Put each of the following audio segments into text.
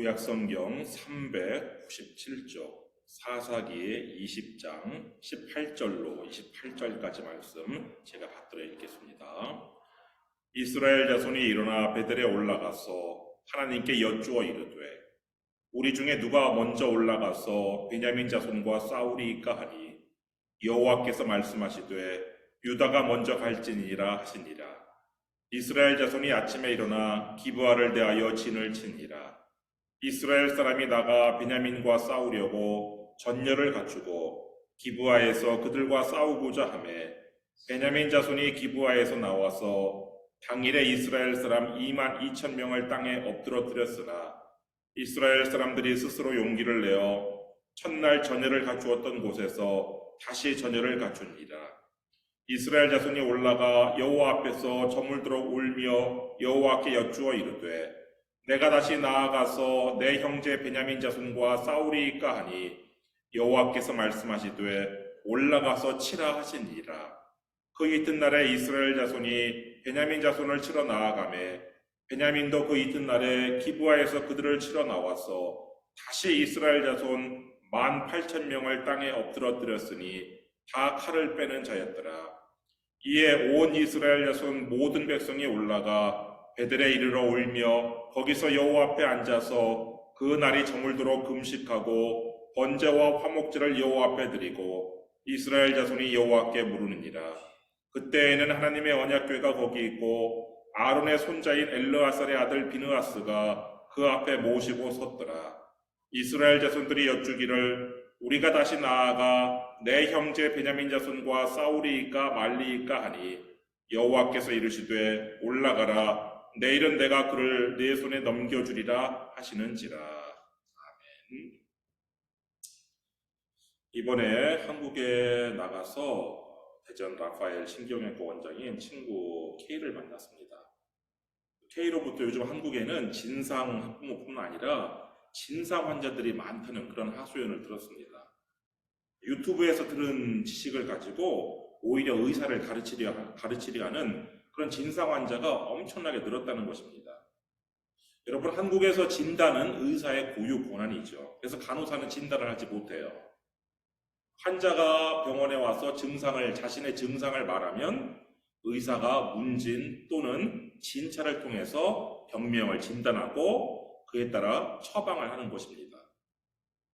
구약성경 397쪽 사사기 20장 18절로 28절까지 말씀 제가 받들어 읽겠습니다. 이스라엘 자손이 일어나 베델에 올라가서 하나님께 여쭈어 이르되 우리 중에 누가 먼저 올라가서 베냐민 자손과 싸우리이까 하니 여호와께서 말씀하시되 유다가 먼저 갈지니라 하시니라. 이스라엘 자손이 아침에 일어나 기브아를 대하여 진을 치니라. 이스라엘 사람이 나가 베냐민과 싸우려고 전열을 갖추고 기브아에서 그들과 싸우고자 하매 베냐민 자손이 기브아에서 나와서 당일에 이스라엘 사람 22,000명을 땅에 엎드러뜨렸으나 이스라엘 사람들이 스스로 용기를 내어 첫날 전열을 갖추었던 곳에서 다시 전열을 갖춥니다. 이스라엘 자손이 올라가 여호와 앞에서 저물도록 울며 여호와께 여쭈어 이르되 내가 다시 나아가서 내 형제 베냐민 자손과 싸우리이까 하니 여호와께서 말씀하시되 올라가서 치라 하시니라. 그 이튿날에 이스라엘 자손이 베냐민 자손을 치러 나아가매 베냐민도 그 이튿날에 기브아에서 그들을 치러 나와서 다시 이스라엘 자손 18,000명을 땅에 엎드러뜨렸으니 다 칼을 빼는 자였더라. 이에 온 이스라엘 자손 모든 백성이 올라가 베델에 이르러 울며 거기서 여호와 앞에 앉아서 그 날이 저물도록 금식하고 번제와 화목제를 여호와 앞에 드리고 이스라엘 자손이 여호와께 물으니라. 그때에는 하나님의 언약궤가 거기 있고 아론의 손자인 엘르아살의 아들 비느하스가 그 앞에 모시고 섰더라. 이스라엘 자손들이 여쭈기를 우리가 다시 나아가 내 형제 베냐민 자손과 싸우리이까 말리이까 하니 여호와께서 이르시되 올라가라. 내일은 내가 그를 네 손에 넘겨주리라 하시는지라. 아멘. 이번에 한국에 나가서 대전 라파엘 신경외과 원장인 친구 K를 만났습니다. K로부터 요즘 한국에는 진상 학부모뿐만 아니라 진상 환자들이 많다는 그런 하소연을 들었습니다. 유튜브에서 들은 지식을 가지고 오히려 의사를 가르치려 하는 그런 진상 환자가 엄청나게 늘었다는 것입니다. 여러분, 한국에서 진단은 의사의 고유 권한이죠. 그래서 간호사는 진단을 하지 못해요. 환자가 병원에 와서 자신의 증상을 말하면 의사가 문진 또는 진찰을 통해서 병명을 진단하고 그에 따라 처방을 하는 것입니다.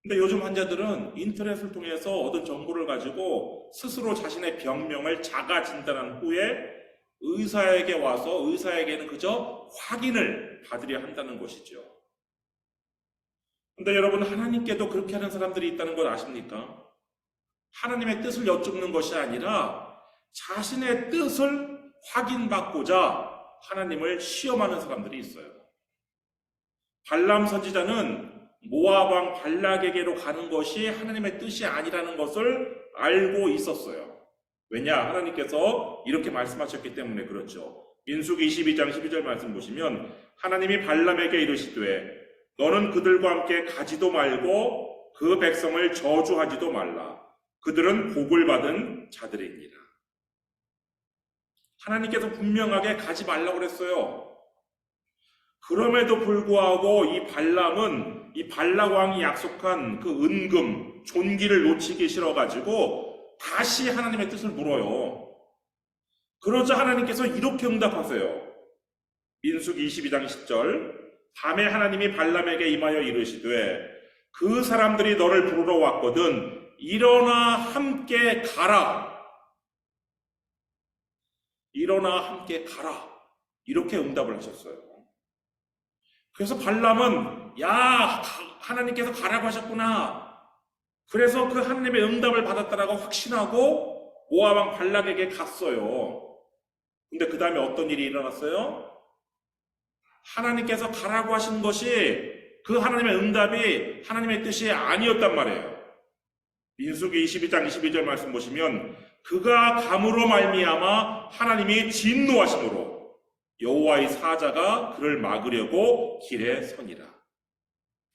근데 요즘 환자들은 인터넷을 통해서 얻은 정보를 가지고 스스로 자신의 병명을 자가 진단한 후에 의사에게 와서 의사에게는 그저 확인을 받으려 한다는 것이죠. 근데 여러분, 하나님께도 그렇게 하는 사람들이 있다는 걸 아십니까? 하나님의 뜻을 여쭙는 것이 아니라 자신의 뜻을 확인받고자 하나님을 시험하는 사람들이 있어요. 발람 선지자는 모압 왕 발락에게로 가는 것이 하나님의 뜻이 아니라는 것을 알고 있었어요. 왜냐? 하나님께서 이렇게 말씀하셨기 때문에 그렇죠. 민수기 22장 12절 말씀 보시면 하나님이 발람에게 이르시되 너는 그들과 함께 가지도 말고 그 백성을 저주하지도 말라. 그들은 복을 받은 자들이니라. 하나님께서 분명하게 가지 말라고 그랬어요. 그럼에도 불구하고 이 발람은 이 발락 왕이 약속한 그 은금, 존귀를 놓치기 싫어가지고 다시 하나님의 뜻을 물어요. 그러자 하나님께서 이렇게 응답하세요. 민수기 22장 10절 밤에 하나님이 발람에게 임하여 이르시되 그 사람들이 너를 부르러 왔거든 일어나 함께 가라. 일어나 함께 가라. 이렇게 응답을 하셨어요. 그래서 발람은 하나님께서 가라고 하셨구나. 그래서 그 하나님의 응답을 받았다라고 확신하고 모압 왕 발락에게 갔어요. 근데 그 다음에 어떤 일이 일어났어요? 하나님께서 가라고 하신 것이 그 하나님의 응답이 하나님의 뜻이 아니었단 말이에요. 민수기 22장 22절 말씀 보시면 그가 감으로 말미암아 하나님이 진노하심으로 여호와의 사자가 그를 막으려고 길에 서니라.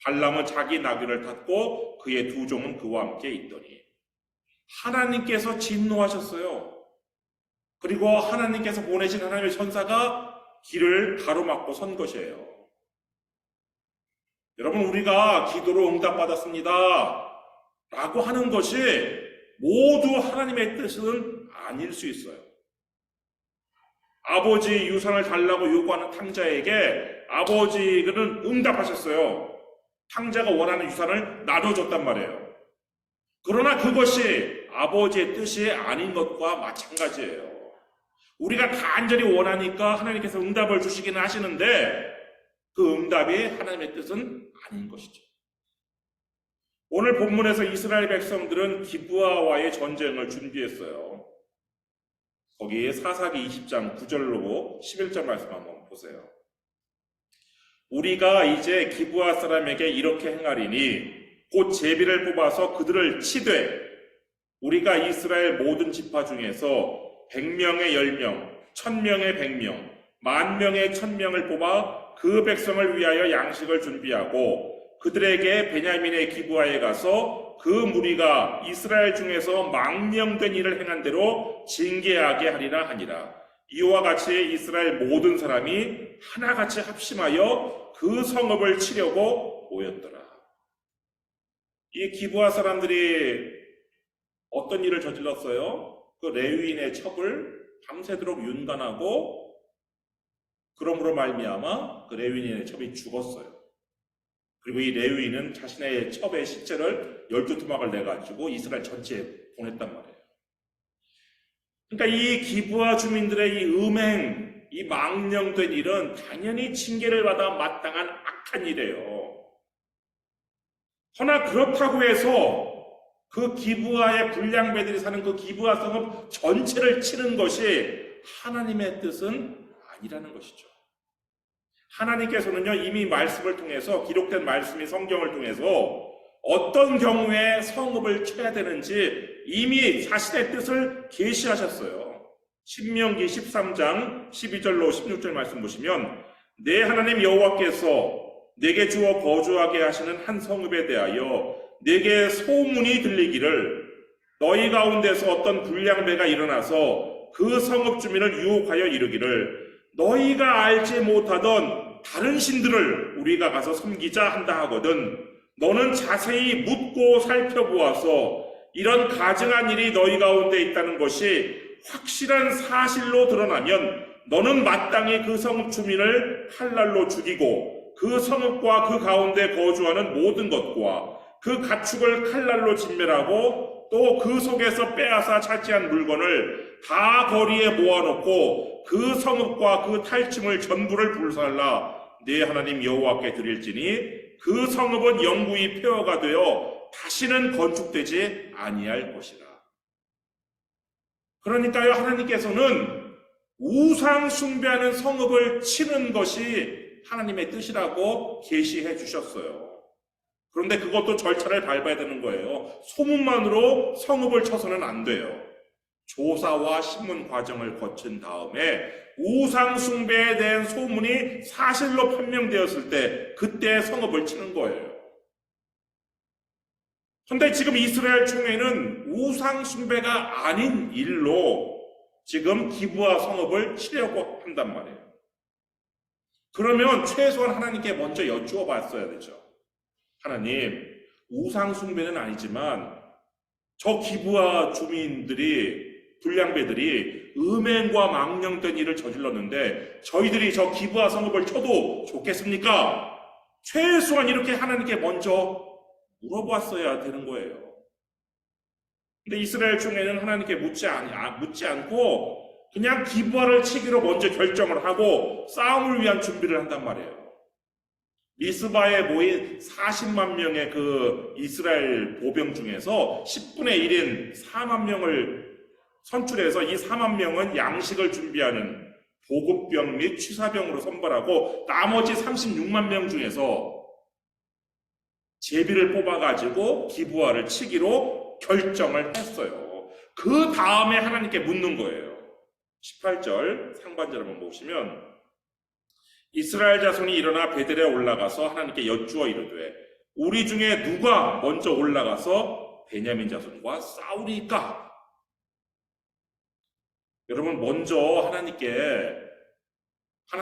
발람은 자기 나귀를 탔고 그의 두 종은 그와 함께 있더니 하나님께서 진노하셨어요. 그리고 하나님께서 보내신 하나님의 천사가 길을 가로막고 선 것이에요. 여러분, 우리가 기도로 응답받았습니다 라고 하는 것이 모두 하나님의 뜻은 아닐 수 있어요. 아버지 유산을 달라고 요구하는 탕자에게 아버지는 응답하셨어요. 탕자가 원하는 유산을 나눠줬단 말이에요. 그러나 그것이 아버지의 뜻이 아닌 것과 마찬가지예요. 우리가 간절히 원하니까 하나님께서 응답을 주시기는 하시는데 그 응답이 하나님의 뜻은 아닌 것이죠. 오늘 본문에서 이스라엘 백성들은 기브아와의 전쟁을 준비했어요. 거기에 사사기 20장 9절로 11절 말씀 한번 보세요. 우리가 이제 기브아 사람에게 이렇게 행하리니 곧 제비를 뽑아서 그들을 치되 우리가 이스라엘 모든 지파 중에서 100명의 10명, 1000명의 100명, 10,000명의 1000명을 뽑아 그 백성을 위하여 양식을 준비하고 그들에게 베냐민의 기브아에 가서 그 무리가 이스라엘 중에서 망령된 일을 행한 대로 징계하게 하리라 하니라. 이와 같이 이스라엘 모든 사람이 하나같이 합심하여 그 성읍을 치려고 모였더라. 이 기브아 사람들이 어떤 일을 저질렀어요? 그 레위인의 첩을 밤새도록 윤관하고 그러므로 말미암아 그 레위인의 첩이 죽었어요. 그리고 이 레위인은 자신의 첩의 시체를 12토막을 내가지고 이스라엘 전체에 보냈단 말이에요. 그러니까 이 기브아 주민들의 이 음행, 이 망령된 일은 당연히 징계를 받아 마땅한 악한 일이에요. 허나 그렇다고 해서 그 기브아의 불량배들이 사는 그 기브아 성읍 전체를 치는 것이 하나님의 뜻은 아니라는 것이죠. 하나님께서는요, 이미 말씀을 통해서, 기록된 말씀이 성경을 통해서 어떤 경우에 성읍을 쳐야 되는지 이미 자신의 뜻을 계시하셨어요. 신명기 13장 12절로 16절 말씀 보시면 내 하나님 여호와께서 내게 주어 거주하게 하시는 한 성읍에 대하여 내게 소문이 들리기를 너희 가운데서 어떤 불량배가 일어나서 그 성읍 주민을 유혹하여 이르기를 너희가 알지 못하던 다른 신들을 우리가 가서 섬기자 한다 하거든 너는 자세히 묻고 살펴보아서 이런 가증한 일이 너희 가운데 있다는 것이 확실한 사실로 드러나면 너는 마땅히 그 성읍 주민을 칼날로 죽이고 그 성읍과 그 가운데 거주하는 모든 것과 그 가축을 칼날로 진멸하고 또 그 속에서 빼앗아 차지한 물건을 다 거리에 모아놓고 그 성읍과 그 탈춤을 전부를 불살라 네 하나님 여호와께 드릴지니 그 성읍은 영구히 폐허가 되어 다시는 건축되지 아니할 것이라. 그러니까요, 하나님께서는 우상 숭배하는 성읍을 치는 것이 하나님의 뜻이라고 계시해 주셨어요. 그런데 그것도 절차를 밟아야 되는 거예요. 소문만으로 성읍을 쳐서는 안 돼요. 조사와 신문 과정을 거친 다음에 우상 숭배에 대한 소문이 사실로 판명되었을 때 그때 성읍을 치는 거예요. 그런데 지금 이스라엘 중에는 우상 숭배가 아닌 일로 지금 기브아 성읍을 치려고 한단 말이에요. 그러면 최소한 하나님께 먼저 여쭈어 봤어야 되죠. 하나님, 우상 숭배는 아니지만 저 기브아 주민들이 불량배들이 음행과 망령된 일을 저질렀는데 저희들이 저 기브아 성읍을 쳐도 좋겠습니까? 최소한 이렇게 하나님께 먼저 물어봤어야 되는 거예요. 근데 이스라엘 중에는 하나님께 묻지 않고 그냥 기브아를 치기로 먼저 결정을 하고 싸움을 위한 준비를 한단 말이에요. 미스바에 모인 40만 명의 그 이스라엘 보병 중에서 10분의 1인 4만 명을 선출해서 이 4만 명은 양식을 준비하는 보급병 및 취사병으로 선발하고 나머지 36만 명 중에서 제비를 뽑아가지고 기브아를 치기로 결정을 했어요. 그 다음에 하나님께 묻는 거예요. 18절 상반절 한번 보시면 이스라엘 자손이 일어나 베델에 올라가서 하나님께 여쭈어 이르되 우리 중에 누가 먼저 올라가서 베냐민 자손과 싸우리까? 여러분, 먼저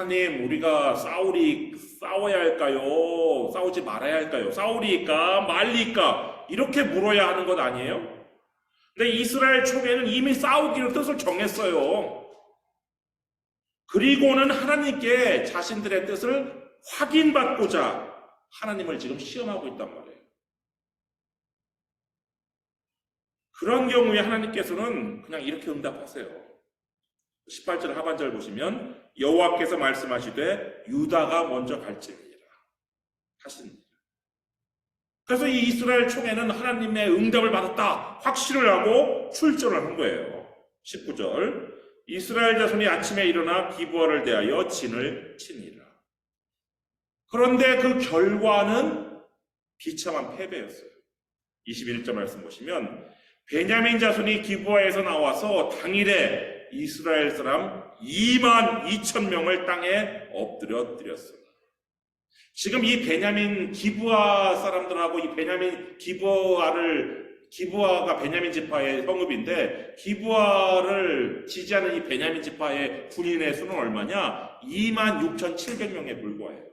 하나님, 우리가 싸워야 할까요? 싸우지 말아야 할까요? 싸우리까 말리까? 이렇게 물어야 하는 것 아니에요? 근데 이스라엘 총회는 이미 싸우기로 뜻을 정했어요. 그리고는 하나님께 자신들의 뜻을 확인받고자 하나님을 지금 시험하고 있단 말이에요. 그런 경우에 하나님께서는 그냥 이렇게 응답하세요. 18절 하반절 보시면 여호와께서 말씀하시되 유다가 먼저 갈지니라 하십니다. 그래서 이 이스라엘 총회는 하나님의 응답을 받았다 확신을 하고 출전을 한 거예요. 19절 이스라엘 자손이 아침에 일어나 기브아를 대하여 진을 치니라. 그런데 그 결과는 비참한 패배였어요. 21절 말씀 보시면 베냐민 자손이 기브아에서 나와서 당일에 이스라엘 사람 2만 2천 명을 땅에 엎드려 드렸습니다. 지금 이 베냐민 기브아 사람들하고 이 베냐민 기브아가 베냐민 지파의 성읍인데 기브아를 지지하는 이 베냐민 지파의 군인의 수는 얼마냐? 26,700명에 불과해요.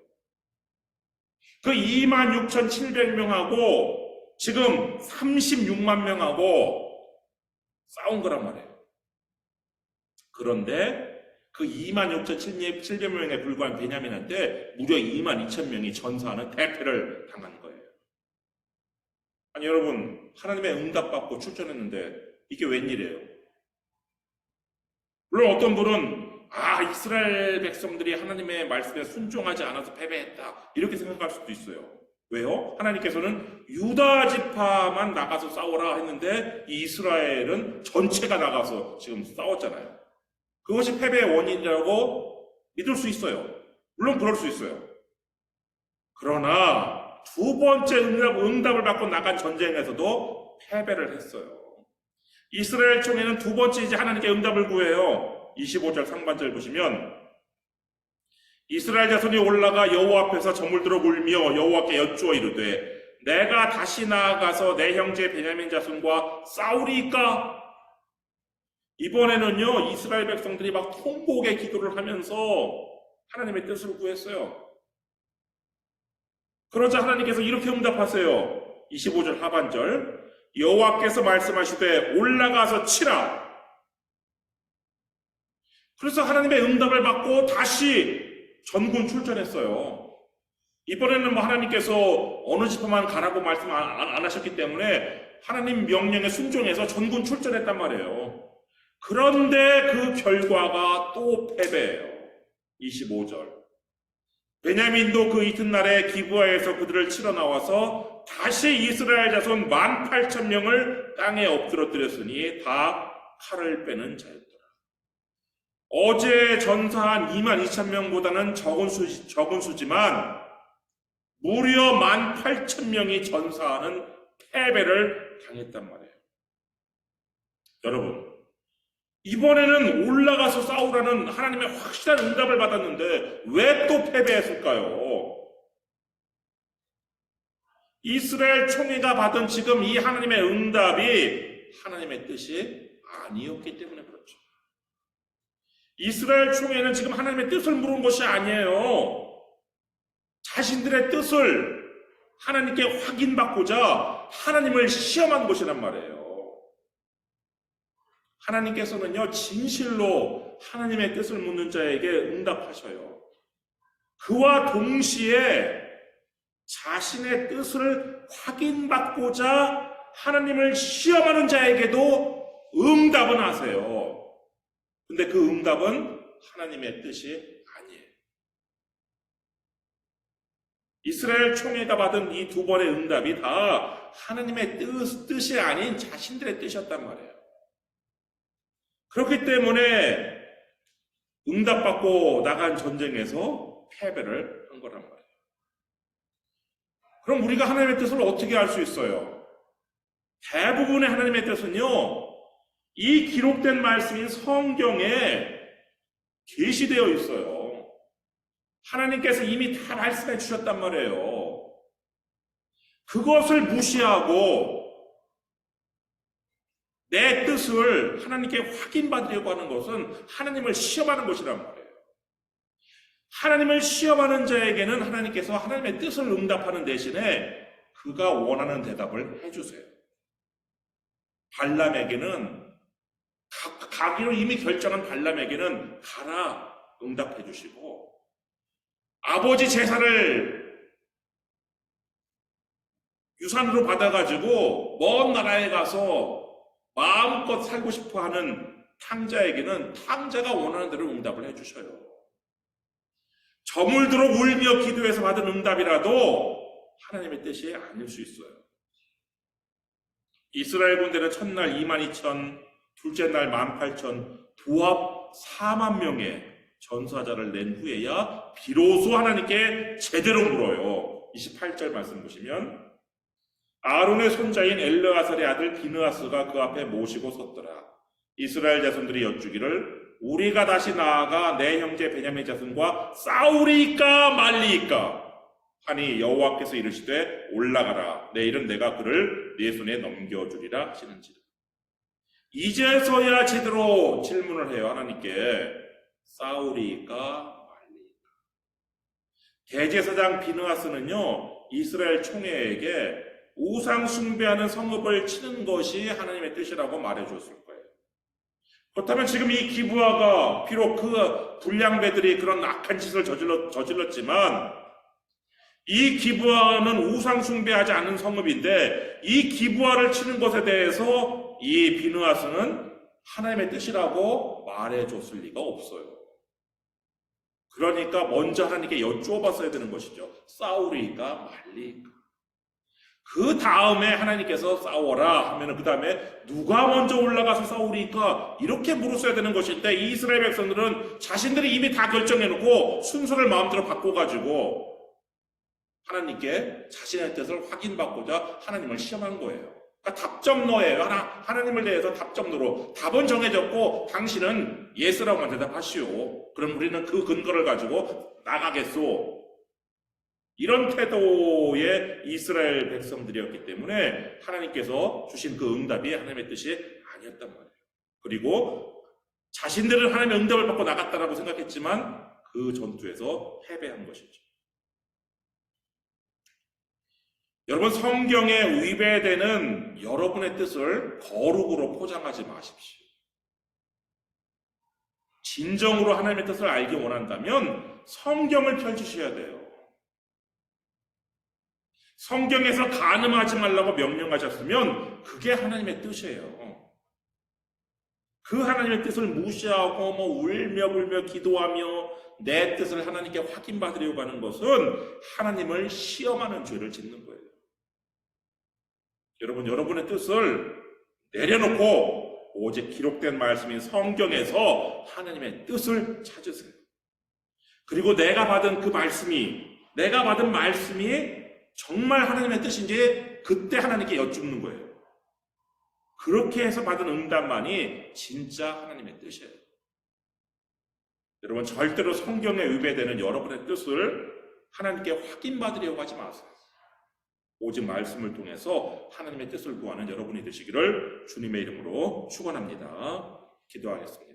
그 26,700명하고 지금 36만 명하고 싸운 거란 말이에요. 그런데 그 26,700명에 불과한 베냐민한테 무려 22,000명이 전사하는 대패를 당한 거예요. 아니 여러분, 하나님의 응답받고 출전했는데 이게 웬일이에요? 물론 어떤 분은 이스라엘 백성들이 하나님의 말씀에 순종하지 않아서 패배했다 이렇게 생각할 수도 있어요. 왜요? 하나님께서는 유다 지파만 나가서 싸워라 했는데 이 이스라엘은 전체가 나가서 지금 싸웠잖아요. 그것이 패배의 원인이라고 믿을 수 있어요. 물론 그럴 수 있어요. 그러나 두 번째 응답을 받고 나간 전쟁에서도 패배를 했어요. 이스라엘 총회는 두 번째 이제 하나님께 응답을 구해요. 25절 상반절 보시면 이스라엘 자손이 올라가 여호와 앞에서 저물들어 울며 여호와께 여쭈어 이르되 내가 다시 나아가서 내 형제 베냐민 자손과 싸우리까? 이번에는요 이스라엘 백성들이 막 통곡의 기도를 하면서 하나님의 뜻을 구했어요. 그러자 하나님께서 이렇게 응답하세요. 25절 하반절 여호와께서 말씀하시되 올라가서 치라. 그래서 하나님의 응답을 받고 다시 전군 출전했어요. 이번에는 하나님께서 어느 지파만 가라고 말씀 안 하셨기 때문에 하나님 명령에 순종해서 전군 출전했단 말이에요. 그런데 그 결과가 또 패배예요. 25절 베냐민도 그 이튿날에 기브아에서 그들을 치러 나와서 다시 이스라엘 자손 18,000명을 땅에 엎드러뜨렸으니 다 칼을 빼는 자였더라. 어제 전사한 22,000명보다는 적은 수지만 무려 18,000명이 전사하는 패배를 당했단 말이에요. 여러분, 이번에는 올라가서 싸우라는 하나님의 확실한 응답을 받았는데 왜 또 패배했을까요? 이스라엘 총회가 받은 지금 이 하나님의 응답이 하나님의 뜻이 아니었기 때문에 그렇죠. 이스라엘 총회는 지금 하나님의 뜻을 물은 것이 아니에요. 자신들의 뜻을 하나님께 확인받고자 하나님을 시험한 것이란 말이에요. 하나님께서는요, 진실로 하나님의 뜻을 묻는 자에게 응답하셔요. 그와 동시에 자신의 뜻을 확인받고자 하나님을 시험하는 자에게도 응답은 하세요. 근데 그 응답은 하나님의 뜻이 아니에요. 이스라엘 총회가 받은 이 두 번의 응답이 다 하나님의 뜻이 아닌 자신들의 뜻이었단 말이에요. 그렇기 때문에 응답받고 나간 전쟁에서 패배를 한 거란 말이에요. 그럼 우리가 하나님의 뜻을 어떻게 알 수 있어요? 대부분의 하나님의 뜻은요, 이 기록된 말씀인 성경에 계시되어 있어요. 하나님께서 이미 다 말씀해 주셨단 말이에요. 그것을 무시하고 내 뜻을 하나님께 확인받으려고 하는 것은 하나님을 시험하는 것이란 말이에요. 하나님을 시험하는 자에게는 하나님께서 하나님의 뜻을 응답하는 대신에 그가 원하는 대답을 해주세요. 발람에게는 가기로 이미 결정한 발람에게는 가라 응답해 주시고, 아버지 제사를 유산으로 받아가지고 먼 나라에 가서 마음껏 살고 싶어하는 탕자에게는 탕자가 원하는 대로 응답을 해주셔요. 저물도록 울며 기도해서 받은 응답이라도 하나님의 뜻이 아닐 수 있어요. 이스라엘 군대는 첫날 22,000, 둘째 날 18,000, 도합 4만 명의 전사자를 낸 후에야 비로소 하나님께 제대로 물어요. 28절 말씀 보시면, 아론의 손자인 엘르아살의 아들 비느하스가 그 앞에 모시고 섰더라. 이스라엘 자손들이 여쭈기를 우리가 다시 나아가 내 형제 베냐민 자손과 싸우리까 말리까 하니 여호와께서 이르시되 올라가라. 내일은 내가 그를 네 손에 넘겨주리라 하시는지라. 이제서야 제대로 질문을 해요. 하나님께 싸우리까 말리까. 대제사장 비느하스는요, 이스라엘 총회에게 우상 숭배하는 성읍을 치는 것이 하나님의 뜻이라고 말해줬을 거예요. 그렇다면 지금 이 기브아가 비록 그 불량배들이 그런 악한 짓을 저질렀지만, 이 기브아는 우상 숭배하지 않은 성읍인데 이 기브아를 치는 것에 대해서 이 비느하스는 하나님의 뜻이라고 말해줬을 리가 없어요. 그러니까 먼저 하나님께 여쭈어봤어야 되는 것이죠. 싸우리까 말리까. 그 다음에 하나님께서 싸워라 하면은 그 다음에 누가 먼저 올라가서 싸우리까 이렇게 물었어야 되는 것인데, 이스라엘 백성들은 자신들이 이미 다 결정해놓고 순서를 마음대로 바꿔가지고 하나님께 자신의 뜻을 확인받고자 하나님을 시험한 거예요. 그러니까 답정너예요. 하나님을 대해서 답정너로 답은 정해졌고 당신은 예스라고만 대답하시오. 그럼 우리는 그 근거를 가지고 나가겠소. 이런 태도의 이스라엘 백성들이었기 때문에 하나님께서 주신 그 응답이 하나님의 뜻이 아니었단 말이에요. 그리고 자신들은 하나님의 응답을 받고 나갔다라고 생각했지만 그 전투에서 패배한 것이죠. 여러분, 성경에 위배되는 여러분의 뜻을 거룩으로 포장하지 마십시오. 진정으로 하나님의 뜻을 알기 원한다면 성경을 펼치셔야 돼요. 성경에서 간음하지 말라고 명령하셨으면 그게 하나님의 뜻이에요. 그 하나님의 뜻을 무시하고 울며 기도하며 내 뜻을 하나님께 확인받으려고 하는 것은 하나님을 시험하는 죄를 짓는 거예요. 여러분, 여러분의 뜻을 내려놓고 오직 기록된 말씀인 성경에서 하나님의 뜻을 찾으세요. 그리고 내가 받은 말씀이 정말 하나님의 뜻인지 그때 하나님께 여쭙는 거예요. 그렇게 해서 받은 응답만이 진짜 하나님의 뜻이에요. 여러분, 절대로 성경에 위배되는 여러분의 뜻을 하나님께 확인받으려고 하지 마세요. 오직 말씀을 통해서 하나님의 뜻을 구하는 여러분이 되시기를 주님의 이름으로 축원합니다. 기도하겠습니다.